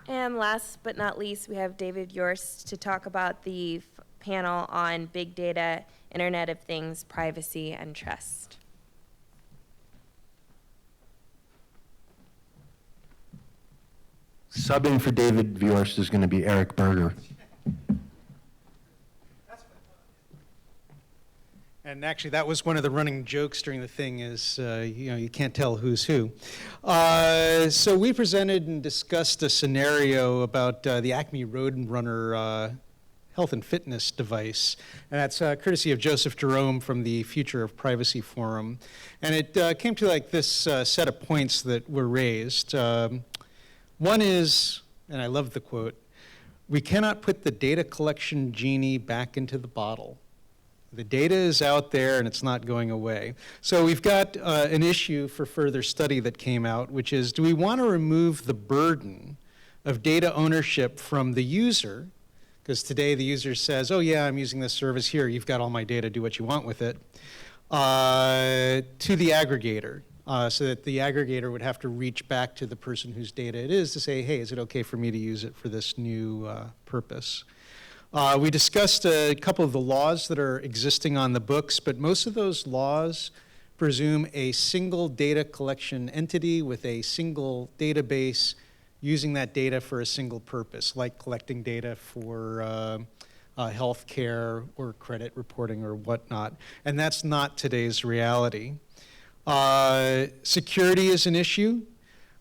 And last but not least, we have David Yorst to talk about the panel on big data, Internet of Things, privacy, and trust. Subbing for David Yorst is going to be Eric Berger. And actually, that was one of the running jokes during the thing is, you can't tell who's who. So we presented and discussed a scenario about the Acme Roadrunner health and fitness device. And that's courtesy of Joseph Jerome from the Future of Privacy Forum. And it came to like this set of points that were raised. One is, and I love the quote, "We cannot put the data collection genie back into the bottle. The data is out there and it's not going away." So we've got an issue for further study that came out, which is, do we want to remove the burden of data ownership from the user? Because today the user says, oh yeah, I'm using this service here, you've got all my data, do what you want with it, to the aggregator. So that the aggregator would have to reach back to the person whose data it is to say, hey, is it okay for me to use it for this new purpose? We discussed a couple of the laws that are existing on the books, but most of those laws presume a single data collection entity with a single database using that data for a single purpose, like collecting data for healthcare or credit reporting or whatnot. And that's not today's reality. Security is an issue.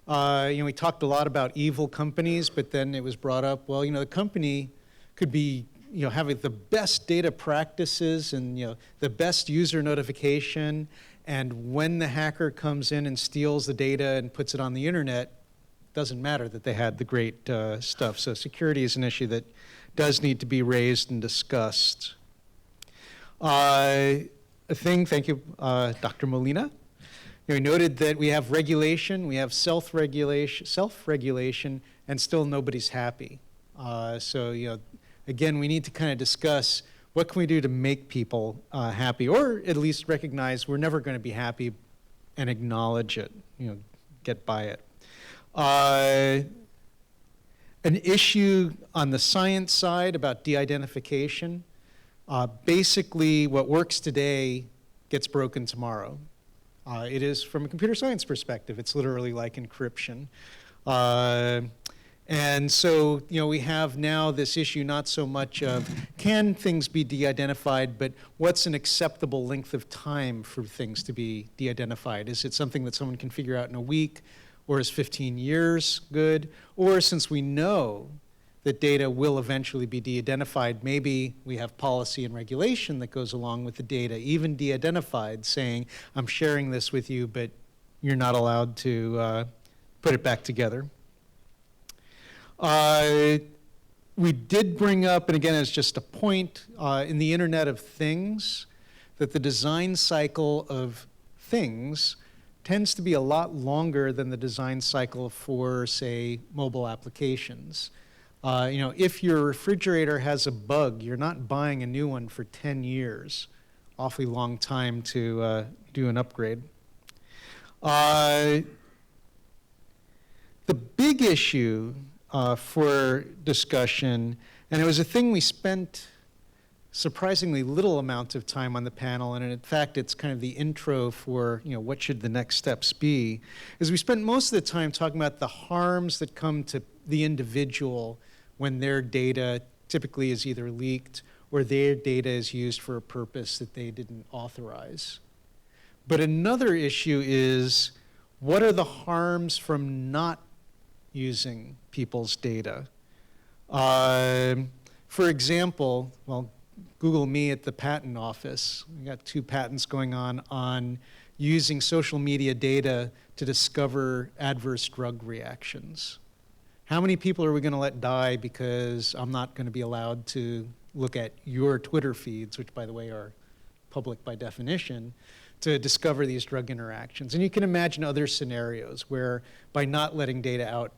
We talked a lot about evil companies, but then it was brought up, well, the company could be, having the best data practices and, the best user notification. And when the hacker comes in and steals the data and puts it on the internet, doesn't matter that they had the great stuff. So security is an issue that does need to be raised and discussed. Thank you, Dr. Molina. We noted that we have regulation, we have self-regulation, and still nobody's happy. So, again, we need to kind of discuss what can we do to make people happy, or at least recognize we're never going to be happy and acknowledge it, get by it. An issue on the science side about de-identification. Basically, what works today gets broken tomorrow. It is, from a computer science perspective, it's literally like encryption. And so, we have now this issue not so much of can things be de-identified, but what's an acceptable length of time for things to be de-identified? Is it something that someone can figure out in a week, or is 15 years good? Or since we know that data will eventually be de-identified, maybe we have policy and regulation that goes along with the data, even de-identified, saying, I'm sharing this with you, but you're not allowed to put it back together. We did bring up, and again, as just a point, in the Internet of Things, that the design cycle of things tends to be a lot longer than the design cycle for, say, mobile applications. If your refrigerator has a bug, you're not buying a new one for 10 years. Awfully long time to do an upgrade. The big issue for discussion, and it was a thing we spent surprisingly little amount of time on the panel, and in fact it's kind of the intro for what should the next steps be, is we spent most of the time talking about the harms that come to the individual when their data typically is either leaked or their data is used for a purpose that they didn't authorize. But another issue is, what are the harms from not using people's data? For example, well, Google me at the patent office. We got 2 patents going on using social media data to discover adverse drug reactions. How many people are we going to let die because I'm not going to be allowed to look at your Twitter feeds, which, by the way, are public by definition, to discover these drug interactions? And you can imagine other scenarios where, by not letting data out,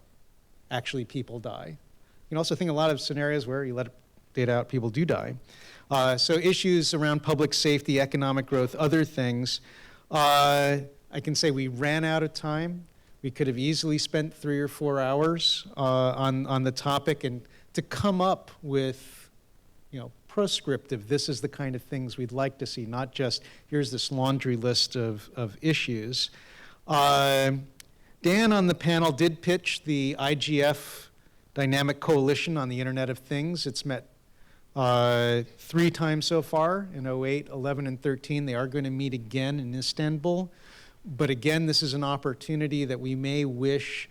actually people die. You can also think a lot of scenarios where you let data out, people do die. So issues around public safety, economic growth, other things. I can say we ran out of time. We could have easily spent 3 or 4 hours on the topic, and to come up with, proscriptive, this is the kind of things we'd like to see, not just here's this laundry list of issues. Dan on the panel did pitch the IGF Dynamic Coalition on the Internet of Things. It's met 3 times so far in 08, 11, and 13. They are going to meet again in Istanbul. But again, this is an opportunity that we may wish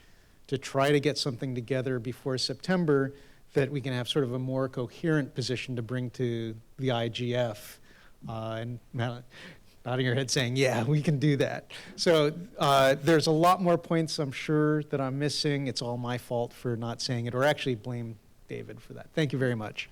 to try to get something together before September that we can have sort of a more coherent position to bring to the IGF. And nodding your head saying, yeah, we can do that. So there's a lot more points I'm sure that I'm missing. It's all my fault for not saying it, or actually blame David for that. Thank you very much.